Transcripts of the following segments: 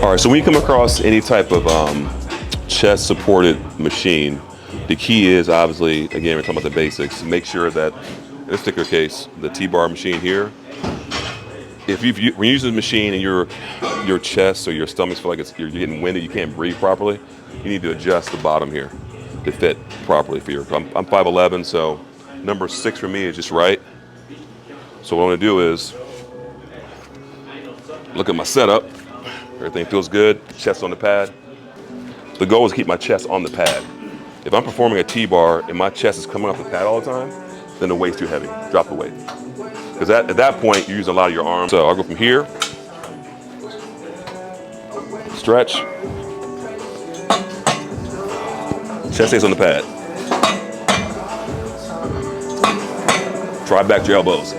All right, so when you come across any type of chest supported machine, the key is obviously, again, we're talking about the basics. Make sure that, in this particular case, the T-bar machine here, when you're using the machine and your chest or your stomach feel like you're getting winded, you can't breathe properly, you need to adjust the bottom here to fit properly for your. I'm 5'11", so number 6 for me is just right. So what I want to do is look at my setup. Everything feels good. Chest on the pad. The goal is to keep my chest on the pad. If I'm performing a T-bar and my chest is coming off the pad all the time, then the weight's too heavy. Drop the weight. Because at that point, you're using a lot of your arms. So I'll go from here, stretch, chest stays on the pad. Try back to your elbows.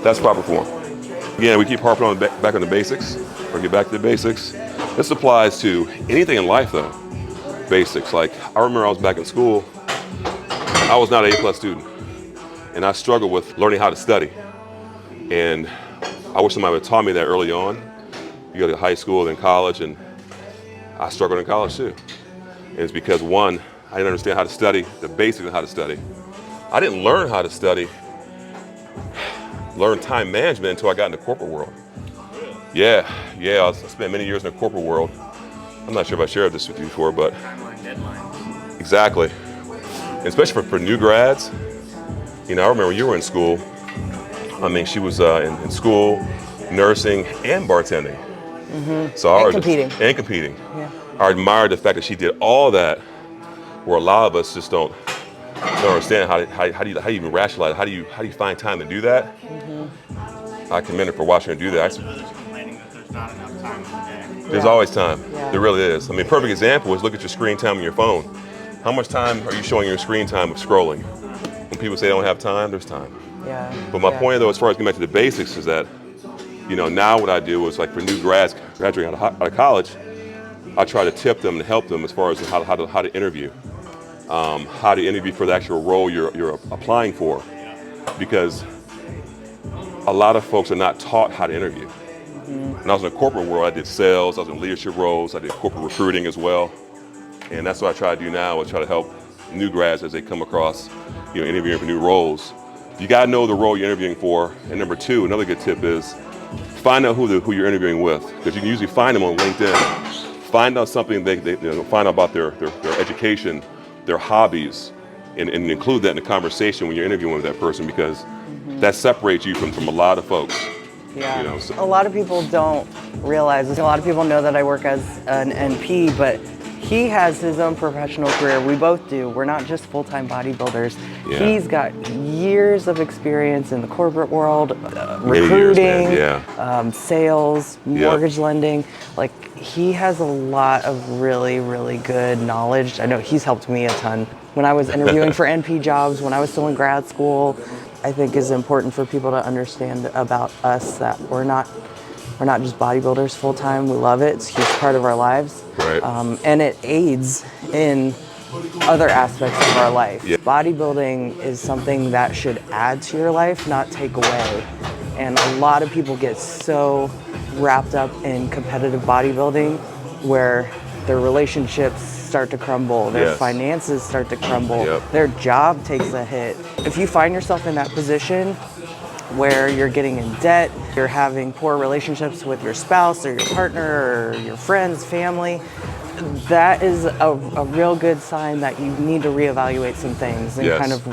That's proper form. Again, we keep harping on back on the basics. We'll get back to the basics. This applies to anything in life though. Basics, like I remember I was back in school, I was not an A+ student. And I struggled with learning how to study. And I wish somebody would have taught me that early on. You go to high school, then college, and I struggled in college too. And it's because one, I didn't understand how to study, the basics of how to study. I didn't learn how to study, learn time management until I got in the corporate world. Yeah, I spent many years in the corporate world. I'm not sure if I shared this with you before, but deadlines. Exactly. Especially for new grads. You know, I remember you were in school. I mean, she was in school, nursing, and bartending. Mm-hmm. So and competing. Yeah. I admired the fact that she did all that, where a lot of us just don't understand how do you even rationalize it? How do you find time to do that? Mm-hmm. I commend her for watching her do that. Complaining that there's not enough time in the day. There's always time. Yeah. There really is. I mean, perfect example is look at your screen time on your phone. How much time are you showing your screen time with scrolling? When people say they don't have time, there's time. Yeah. But my point though, as far as getting back to the basics, is that, you know, now what I do is like for new grads graduating out of college, I try to tip them and help them as far as how to interview. How to interview for the actual role you're applying for, because a lot of folks are not taught how to interview. Mm-hmm. When I was in the corporate world, I did sales, I was in leadership roles, I did corporate recruiting as well, and that's what I try to do now, is try to help new grads as they come across, you know, interviewing for new roles. You got to know the role you're interviewing for, and number 2, another good tip is find out who you're interviewing with, because you can usually find them on LinkedIn. Find out something find out about their education, their hobbies, and include that in the conversation when you're interviewing with that person, because that separates you from a lot of folks. Yeah. You know, so. A lot of people don't realize this. A lot of people know that I work as an NP, but he has his own professional career. We both do. We're not just full-time bodybuilders. Yeah. He's got years of experience in the corporate world, recruiting, sales, mortgage lending. Like, he has a lot of really, really good knowledge. I know he's helped me a ton. When I was interviewing for NP jobs, when I was still in grad school, I think is important for people to understand about us, that we're not just bodybuilders full time. We love it. It's a huge part of our lives. Right. And it aids in other aspects of our life. Yeah. Bodybuilding is something that should add to your life, not take away. And a lot of people get so wrapped up in competitive bodybuilding where their relationships start to crumble, their finances start to crumble, their job takes a hit. If you find yourself in that position where you're getting in debt, you're having poor relationships with your spouse or your partner or your friends, family, that is a real good sign that you need to reevaluate some things and kind of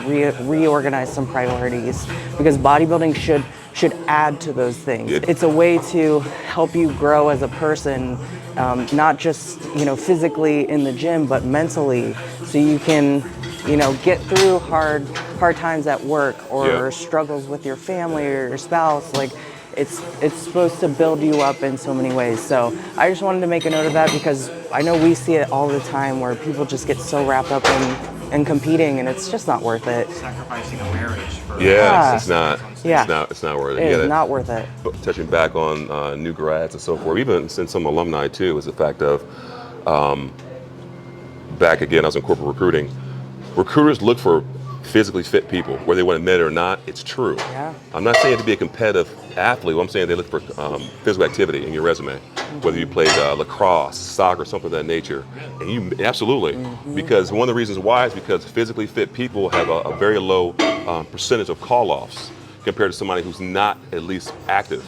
reorganize some priorities, because bodybuilding should add to those things. It's a way to help you grow as a person, not just, you know, physically in the gym, but mentally, so you can, you know, get through hard times at work or struggles with your family or your spouse. Like, it's supposed to build you up in so many ways. So I just wanted to make a note of that, because I know we see it all the time where people just get so wrapped up in competing, and it's just not worth it. Sacrificing a marriage for it's not. Yeah. It's not worth it. It's not worth it. But touching back on new grads and so forth, even since some alumni too, is the fact of back again, I was in corporate recruiting. Recruiters look for physically fit people, whether they want to admit it or not. It's true. Yeah. I'm not saying to be a competitive athlete. I'm saying they look for physical activity in your resume, whether you played lacrosse, soccer, something of that nature. And you absolutely, because one of the reasons why is because physically fit people have a very low percentage of call-offs compared to somebody who's not at least active.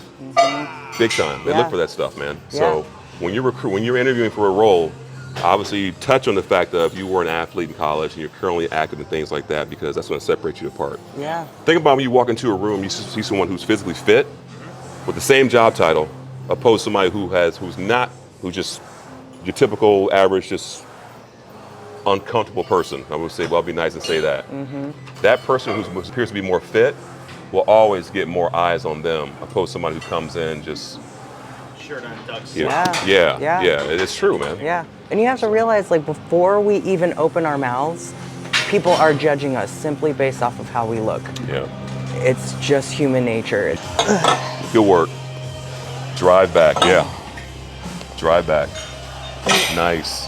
Big time. They look for that stuff, man. So when you're interviewing for a role, obviously you touch on the fact that if you were an athlete in college and you're currently active and things like that, because that's going to separate you apart. Yeah. Think about when you walk into a room, you see someone who's physically fit with the same job title, opposed to somebody who's just your typical average, just uncomfortable person. I would say, well, it'd be nice to say that. That person who appears to be more fit will always get more eyes on them, opposed to somebody who comes in just. Shirt untucked. Yeah. It's true, man. Yeah. And you have to realize, like, before we even open our mouths, people are judging us simply based off of how we look. Yeah. It's just human nature. Good work. Drive back, yeah. Drive back. Nice.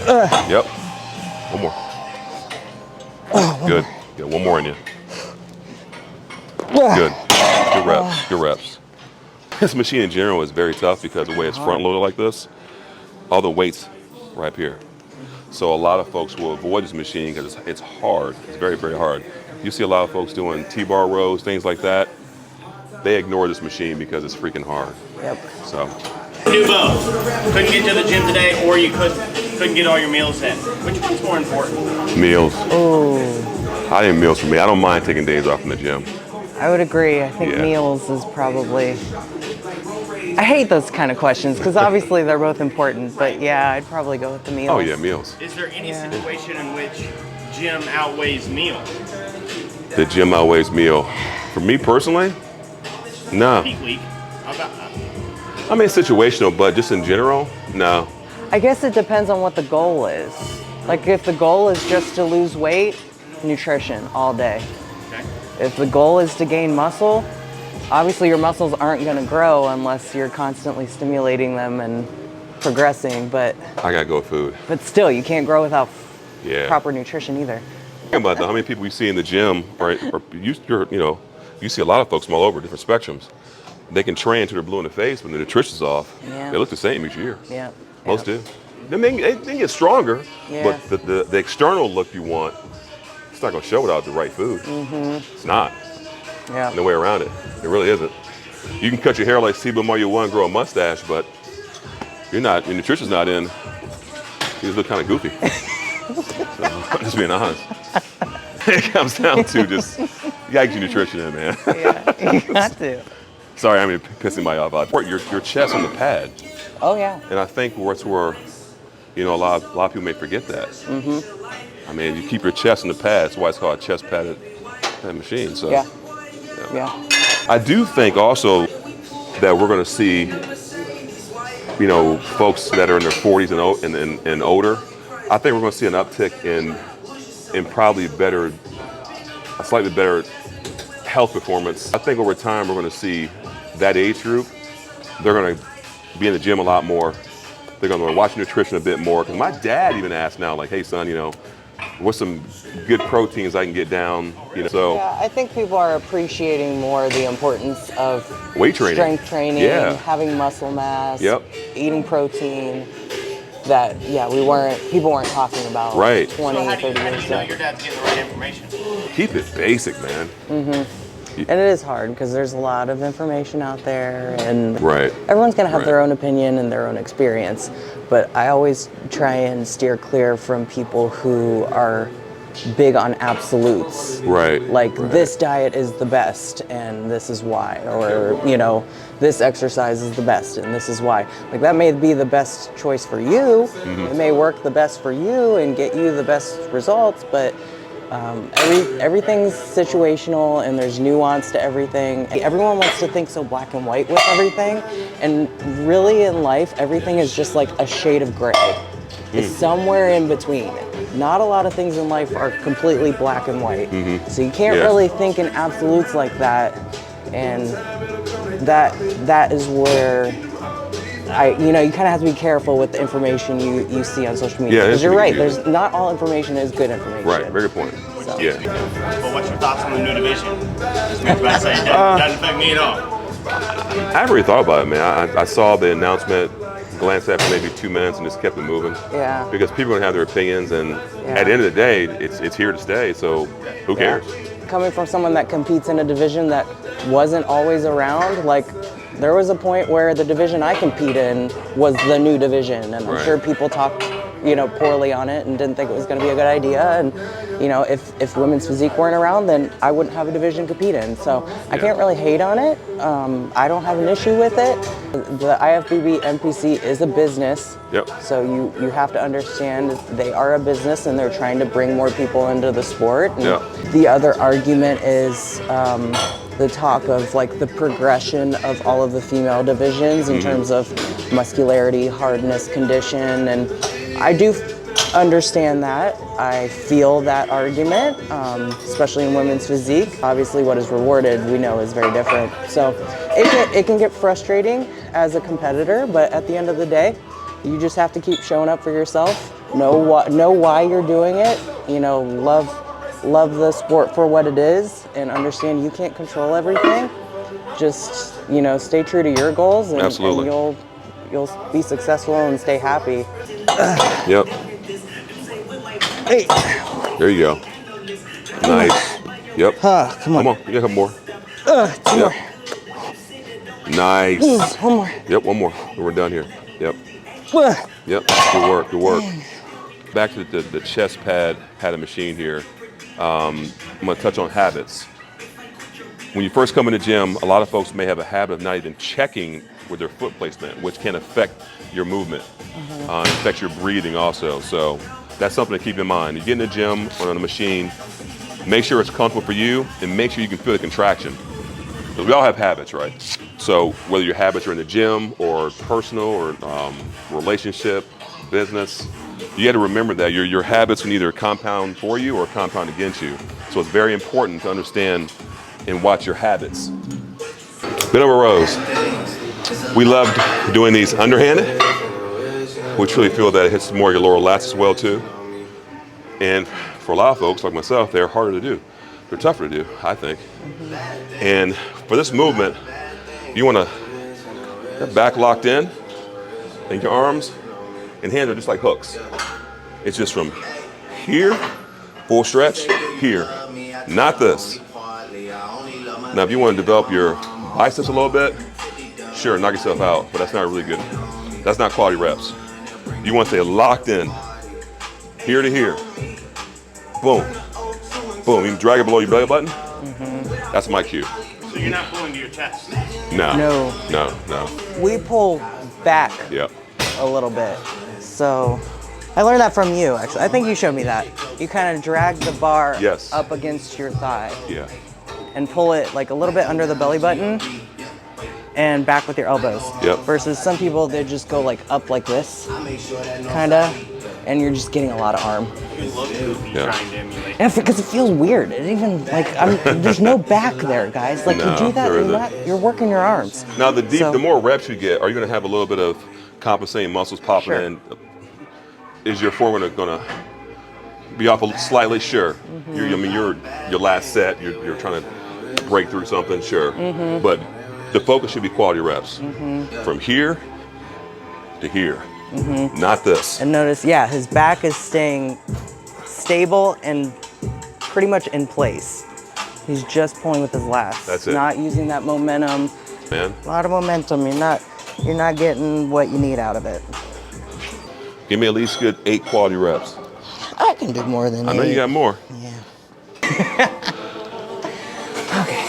Yep. One more. Good. Yeah, one more in you. Good. Good reps. Good reps. This machine in general is very tough because the way it's front loaded like this, all the weight's right up here. So a lot of folks will avoid this machine because it's hard. It's very, very hard. You see a lot of folks doing T-bar rows, things like that. They ignore this machine because it's freaking hard. Yep. So. Do both. Couldn't get to the gym today, or you couldn't get all your meals in. Which one's more important? Meals. Oh. I think meals for me. I don't mind taking days off from the gym. I would agree. I think meals is probably. I hate those kind of questions because obviously they're both important, but yeah, I'd probably go with the meals. Oh yeah, meals. Is there any situation in which gym outweighs meal? The gym outweighs meal. For me personally, no. Peak week. How about that? I mean, it's situational, but just in general, no. I guess it depends on what the goal is. Like if the goal is just to lose weight, nutrition all day. Okay. If the goal is to gain muscle, obviously your muscles aren't going to grow unless you're constantly stimulating them and progressing, but I gotta go with food. But still, you can't grow without proper nutrition either. Think about that. How many people you see in the gym, or you see a lot of folks from all over different spectrums. They can train until they're blue in the face, but the nutrition's off. Yeah. They look the same each year. Yeah. Most do. They get stronger, Yeah. but the external look you want, it's not gonna show without the right food. It's not. Yeah. No way around it. It really isn't. You can cut your hair like Steve Mario 1, grow a mustache, but your nutrition's not in. You just look kind of goofy. So, I'm just being honest. It comes down to just, you gotta get your nutrition in, man. Yeah, you got to. Sorry, I'm pissing my off. Your chest on the pad. Oh yeah. And I think that's where, a lot of people may forget that. I mean, you keep your chest on the pad. That's why it's called a chest padded machine. So. Yeah. I do think also that we're going to see, folks that are in their 40s and older. I think we're going to see an uptick in probably a slightly better health performance. I think over time we're going to see that age group. They're going to be in the gym a lot more. They're going to watch nutrition a bit more. Because my dad even asked now, like, hey son, what's some good proteins I can get down? So yeah, I think people are appreciating more the importance of weight training, strength training, having muscle mass, eating protein. That people weren't talking about 20, so 30 how years do you know ago. your dad's getting the right information? keep it basic, man. And it is hard because there's a lot of information out there, and Right. everyone's going to have their own opinion and their own experience. But I always try and steer clear from people who are big on absolutes. Right. Like this diet is the best and this is why, or this exercise is the best and this is why. Like that may be the best choice for you. It may work the best for you and get you the best results, but everything's situational and there's nuance to everything. Everyone wants to think so black and white with everything, and really in life everything is just like a shade of gray. It's somewhere in between. Not a lot of things in life are completely black and white. So you can't really think in absolutes like that, and that is where you know, you kind of have to be careful with the information you see on social media. Yeah, Because you're right, yeah. there's not all information is good information. Right, very good point. So. Yeah. But what's your thoughts on the new division? This man's about to say it doesn't affect me at all. I haven't really thought about it, man. I saw the announcement, glanced at it for maybe 2 minutes, and just kept it moving. Yeah. Because people are gonna have their opinions, and at the end of the day, it's here to stay. So who cares? Coming from someone that competes in a division that wasn't always around, like there was a point where the division I compete in was the new division, and I'm sure people talked, you know, poorly on it and didn't think it was going to be a good idea. And you know, if women's physique weren't around, then I wouldn't have a division to compete in. So I can't really hate on it. I don't have an issue with it. The IFBB NPC is a business. Yep. So you have to understand they are a business and they're trying to bring more people into the sport. And the other argument is the talk of like the progression of all of the female divisions in terms of muscularity, hardness, condition, and I do understand that. I feel that argument, especially in women's physique. Obviously what is rewarded we know is very different. So it can get frustrating as a competitor, but at the end of the day, you just have to keep showing up for yourself. Know why you're doing it. You know, love the sport for what it is, and understand you can't control everything. Just, you know, stay true to your goals, and, you'll be successful and stay happy. Yep. Hey. There you go. Nice. Yep. Come on. Come on. You got a couple more. Two more. Nice. One more. Yep. One more. We're done here. Yep. Yep. Good work. Good work. Back to the chest padded machine here. I'm going to touch on habits. When you first come in the gym, a lot of folks may have a habit of not even checking with their foot placement, which can affect your movement, affect your breathing also. So that's something to keep in mind. You get in the gym or on the machine, make sure it's comfortable for you, and make sure you can feel the contraction. Because we all have habits, right? So whether your habits are in the gym or personal or relationship, business, you got to remember that your habits can either compound for you or compound against you. So it's very important to understand and watch your habits. Bent over rows. We loved doing these underhanded. We truly feel that it hits more your lower lats as well too. And for a lot of folks like myself, they're harder to do. They're tougher to do, I think. And for this movement, you want to back locked in, and your arms and hands are just like hooks. It's just from here, full stretch, here. Not this. Now, if you want to develop your biceps a little bit, sure, knock yourself out, but that's not really good. That's not quality reps. You want to stay locked in, here to here. Boom. Boom. You can drag it below your belly button. That's my cue. So you're not pulling to your chest? No. We pull back a little bit. So I learned that from you, actually. I think you showed me that. You kind of drag the bar up against your thigh. Yeah. And pull it like a little bit under the belly button and back with your elbows. Yep. Versus some people, they just go like up like this, kind of, and you're just getting a lot of arm. And because it feels weird. It even like there's no back there, guys. Like you do that, you're working your arms. Now the more reps you get, are you going to have a little bit of compensating muscles popping in? Is your forward going to be off slightly? Sure. Your last set, you're trying to break through something, sure. But the focus should be quality reps. From here to here. Not this. And notice, his back is staying stable and pretty much in place. He's just pulling with his lats. That's it. Not using that momentum. Man. A lot of momentum. You're not getting what you need out of it. Give me at least good 8 quality reps. I can do more than 8. I know you got more. Yeah. Okay.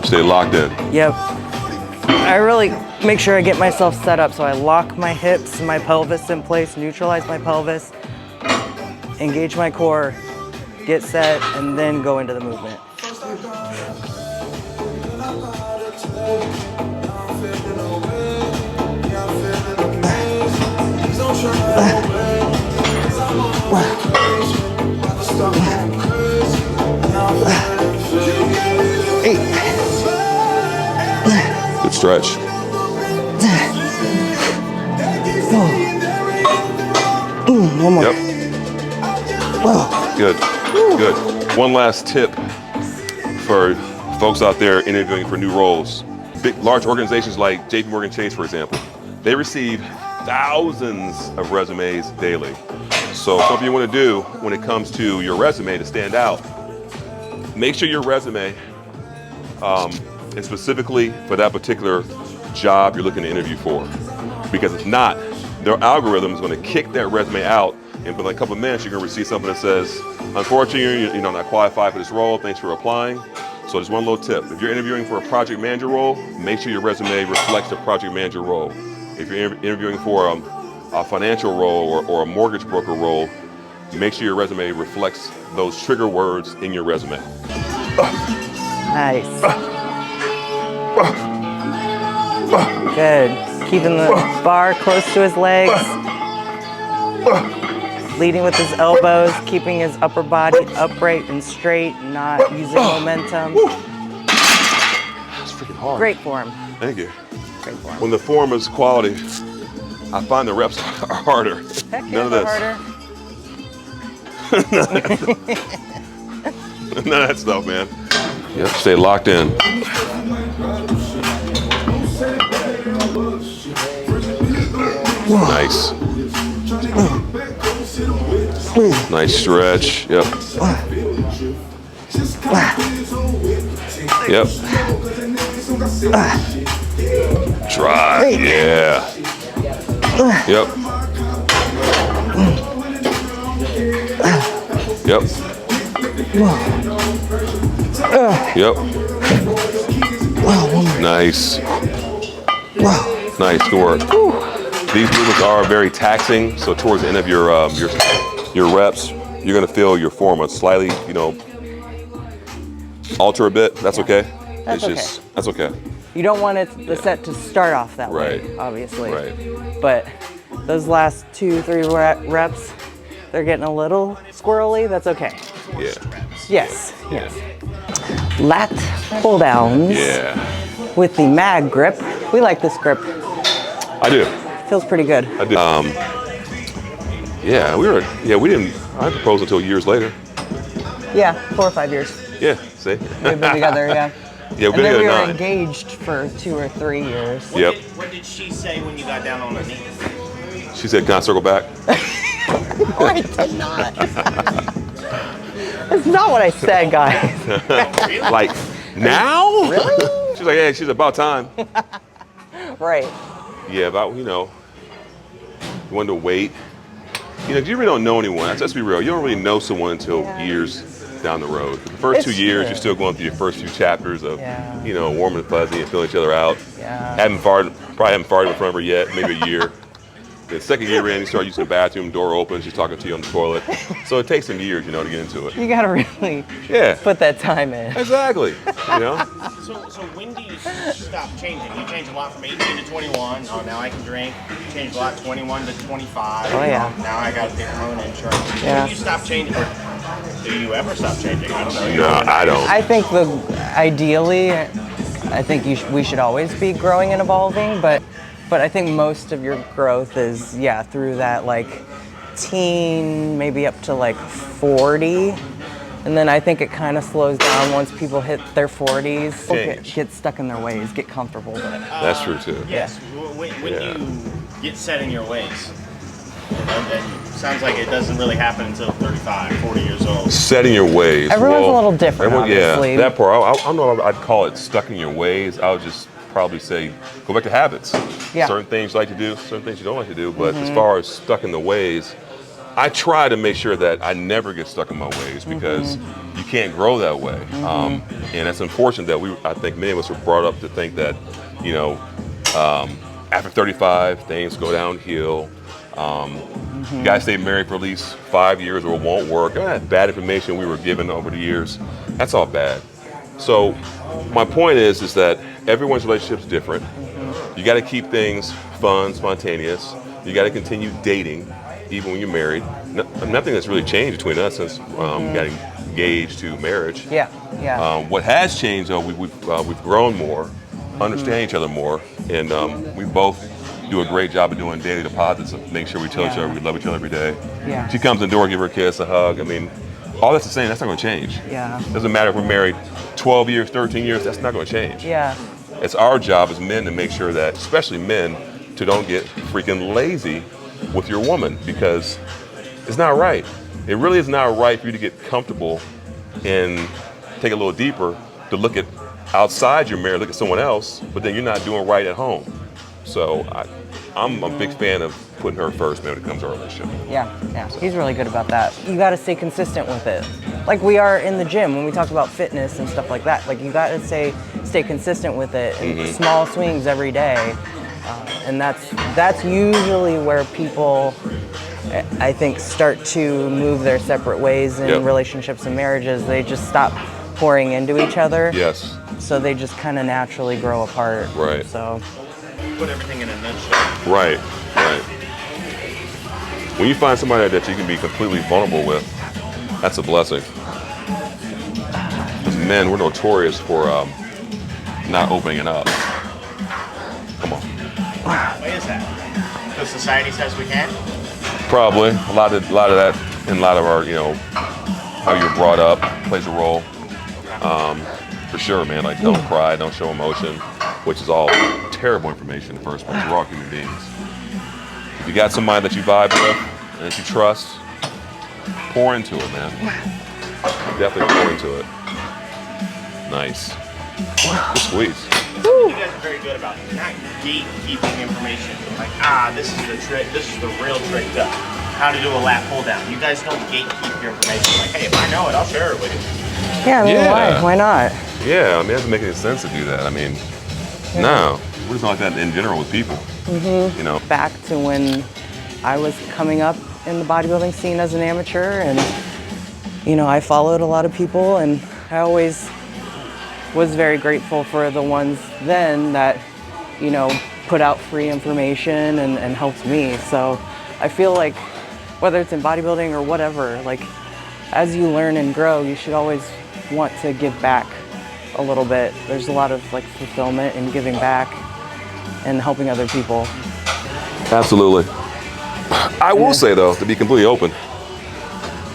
Stay locked in. Yep. I really make sure I get myself set up so I lock my hips and my pelvis in place, neutralize my pelvis, engage my core, get set, and then go into the movement. Good stretch. One more. Yep. Good. Good. One last tip for folks out there interviewing for new roles. Large organizations like JPMorgan Chase, for example, they receive thousands of resumes daily. So something you want to do when it comes to your resume to stand out, make sure your resume is specifically for that particular job you're looking to interview for. Because if not, their algorithm is going to kick that resume out, and within a couple of minutes, you're going to receive something that says, unfortunately, you're not qualified for this role. Thanks for applying. So just one little tip. If you're interviewing for a project manager role, make sure your resume reflects the project manager role. If you're interviewing for a financial role or a mortgage broker role, make sure your resume reflects those trigger words in your resume. Nice. Good. Keeping the bar close to his legs. Leading with his elbows, keeping his upper body upright and straight, not using momentum. It's freaking hard. Great form. Thank you. Great form. When the form is quality, I find the reps are harder. Heck None yeah, of they're this. harder. None of that stuff, man. Yep, stay locked in. Nice. Nice stretch. Yep. Yep. Drive. Yeah. Yep. Yep. Yep. Nice. Nice. Good work. These movements are very taxing, so towards the end of your reps, you're gonna feel your form slightly, alter a bit. That's okay. That's okay. You don't want the set to start off that way, obviously. Right. But those last 2-3 reps, they're getting a little squirrely. That's okay. Yeah. Yes. Yes. Lat pull downs. Yeah. With the mag grip. We like this grip. I do. Feels pretty good. I do. We didn't. I proposed until years later. Yeah, 4 or 5 years. Yeah. See. We've been together. Yeah. Yeah, we've And been then we together were 9. engaged for 2 or 3 years. Yep. What did she say when you got down on her knees? She said, "Can I circle back?" No, I did not. That's not what I said, guys. Like now? Really? She's like, "Hey, she's about time." Right. Yeah, about you wanted to wait. You really don't know anyone. Let's be real. You don't really know someone until years down the road. For the first 2 years, you're still going through your first few chapters of, warm and fuzzy and feeling each other out. Yeah. Probably haven't farted in front of her yet, maybe a year. The second year in, you start using the bathroom, door opens, she's talking to you on the toilet. So it takes some years, to get into it. You gotta really Yeah. put that time in. Exactly. So when do you stop changing? You change a lot from 18 to 21. Oh, now I can drink. You change a lot 21 to 25. Oh, yeah. Now I got to take my own insurance. Yeah. When do you stop changing? Or do you ever stop changing? I don't know. No, I don't. I think ideally, I think we should always be growing and evolving, but I think most of your growth is through that teen, maybe up to 40. And then I think it kind of slows down once people hit their 40s. Get stuck in their ways, get comfortable with it. That's true too. Yes. When do you get set in your ways? And sounds like it doesn't really happen until 35, 40 years old. Setting your ways. Everyone's a little different, obviously. Yeah, that part. I don't know if I'd call it stuck in your ways. I would just probably say go back to habits. Yeah. Certain things you like to do, certain things you don't like to do. But as far as stuck in the ways, I try to make sure that I never get stuck in my ways because you can't grow that way. And it's unfortunate that I think many of us were brought up to think that, after 35, things go downhill. You guys stay married for at least 5 years or it won't work. That bad information we were given over the years, that's all bad. So my point is that everyone's relationship is different. You got to keep things fun, spontaneous. You got to continue dating, even when you're married. Nothing that's really changed between us since getting engaged to marriage. Yeah. What has changed, though, we've grown more. understand each other more, and we both do a great job of doing daily deposits of making sure we tell each other we love each other every day. Yeah. She comes in the door, give her a kiss, a hug. I mean, all that's the same. That's not going to change. Yeah. Doesn't matter if we're married 12 years, 13 years. That's not going to change. Yeah. It's our job as men to make sure that, especially men, to don't get freaking lazy with your woman, because it's not right. It really is not right for you to get comfortable and take a little deeper to look at outside your marriage, look at someone else, but then you're not doing right at home. So I'm a big fan of putting her first, man, when it comes to our relationship. Yeah. He's really good about that. You got to stay consistent with it. Like we are in the gym when we talk about fitness and stuff like that. Like you got to stay consistent with it, and small swings every day. And that's usually where people, I think, start to move their separate ways in relationships and marriages. They just stop pouring into each other. Yes. So they just kind of naturally grow apart. Right. So Put everything in a nutshell. Right. When you find somebody that you can be completely vulnerable with, that's a blessing. As men, we're notorious for not opening up. Come on. Why is that? Because society says we can? Probably a lot of that, and a lot of our, how you're brought up plays a role. For sure, man. Like, don't cry, don't show emotion, which is all terrible information in the first place. We're all human beings. If you got somebody that you vibe with and that you trust, pour into it, man. Definitely pour into it. Nice. Good squeeze. You guys are very good about not gatekeeping information. Like, this is the trick, this is the real trick to how to do a lat pull down. You guys don't gatekeep your information. Like, hey, if I know it, I'll share it with you. yeah, I mean, why not? Yeah, I mean, it doesn't make any sense to do that. I mean, no. We're just not like that in general with people. Back to when I was coming up in the bodybuilding scene as an amateur, and I followed a lot of people, and I always was very grateful for the ones then that put out free information and helped me. So I feel like whether it's in bodybuilding or whatever, like as you learn and grow, you should always want to give back a little bit. There's a lot of like fulfillment in giving back and helping other people. Absolutely. I will say though, to be completely open,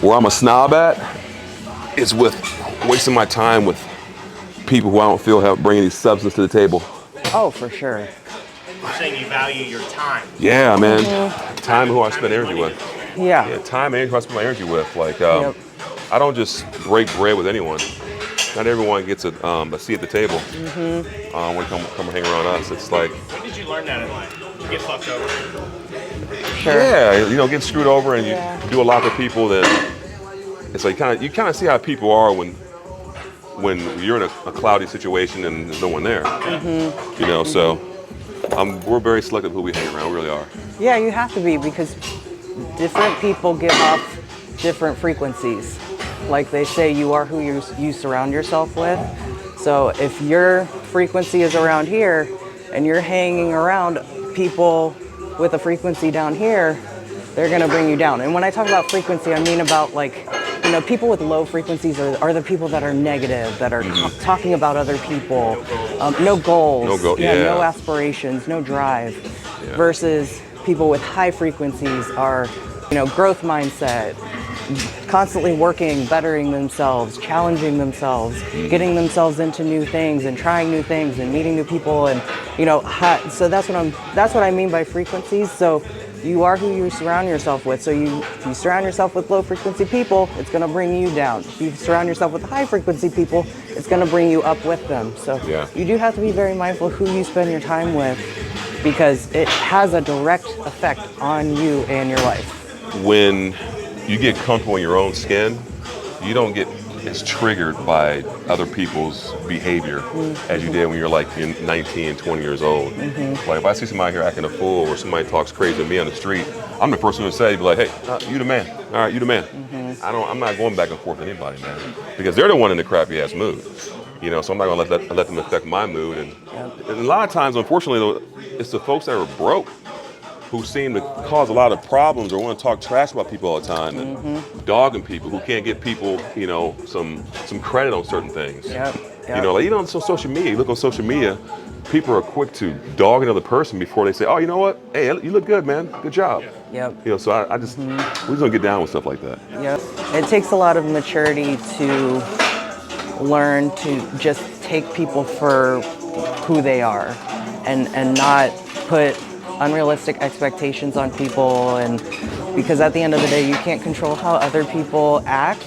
where I'm a snob at is with wasting my time with people who I don't feel have bring any substance to the table. Oh, for sure. You're saying you value your time. Yeah, man. Time who I spend energy with. Yeah. Time and energy who I spend my energy with. Like, I don't just break bread with anyone. Not everyone gets a seat at the table when they come hang around us. It's like, When did you learn that in life? Did you get fucked over? Sure. yeah, get screwed over, and you do a lot for people. That it's like you kind of see how people are when you're in a cloudy situation and there's no one there. So we're very selective who we hang around. We really are. Yeah, you have to be, because different people give off different frequencies. Like they say, you are who you surround yourself with. So if your frequency is around here and you're hanging around people with a frequency down here, they're gonna bring you down. And when I talk about frequency, I mean about like, people with low frequencies are the people that are negative, that are talking about other people, no goals, no aspirations, no drive, versus people with high frequencies are, growth mindset, constantly working, bettering themselves, challenging themselves, getting themselves into new things and trying new things and meeting new people, and so that's what I mean by frequencies. So you are who you surround yourself with. So if you surround yourself with low frequency people, it's going to bring you down. If you surround yourself with high frequency people, it's going to bring you up with them. So you do have to be very mindful who you spend your time with, because it has a direct effect on you and your life. When you get comfortable in your own skin, you don't get as triggered by other people's behavior as you did when you're like 19, 20 years old. Like if I see somebody here acting a fool, or somebody talks crazy to me on the street, I'm the first one to say, be like, hey, you the man. All right, you the man. I'm not going back and forth with anybody, man, because they're the one in the crappy ass mood. So I'm not gonna let them affect my mood. And a lot of times, unfortunately, though, it's the folks that are broke who seem to cause a lot of problems, or want to talk trash about people all the time, and dogging people, who can't give people, some credit on certain things. Yep. Like even on social media, you look on social media, people are quick to dog another person before they say, oh, you know what? Hey, you look good, man. Good job. Yep. You know, so I just, we just don't get down with stuff like that. Yep. It takes a lot of maturity to learn to just take people for who they are and not put unrealistic expectations on people, and because at the end of the day you can't control how other people act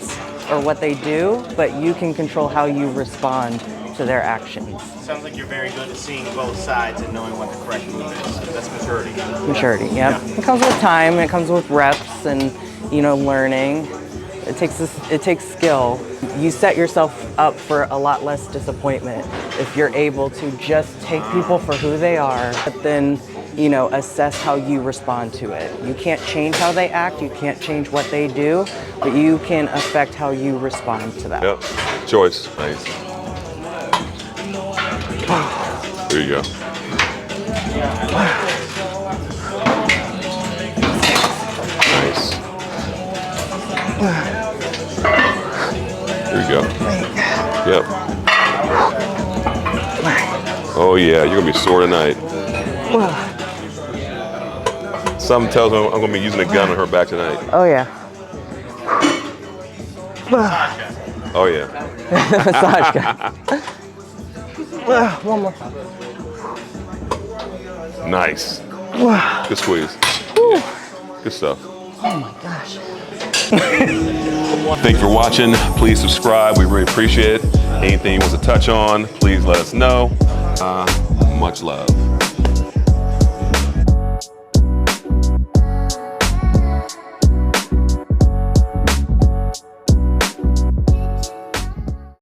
or what they do, but you can control how you respond to their actions. Sounds like you're very good at seeing both sides and knowing what the correct move is. That's maturity. Maturity, yep. It comes with time, it comes with reps and, you know, learning. It takes skill. You set yourself up for a lot less disappointment if you're able to just take people for who they are, but then, you know, assess how you respond to it. You can't change how they act, you can't change what they do, but you can affect how you respond to that. Yep. Choice. Nice. There you go. Nice. There you go. Yep. Oh yeah, you're gonna be sore tonight. Something tells me I'm gonna be using a gun on her back tonight. Oh yeah. Oh yeah. Massage gun. One more. Nice. Good squeeze. Good stuff. Oh my gosh. Thank you for watching. Please subscribe. We really appreciate it. Anything you want to touch on, please let us know. Much love.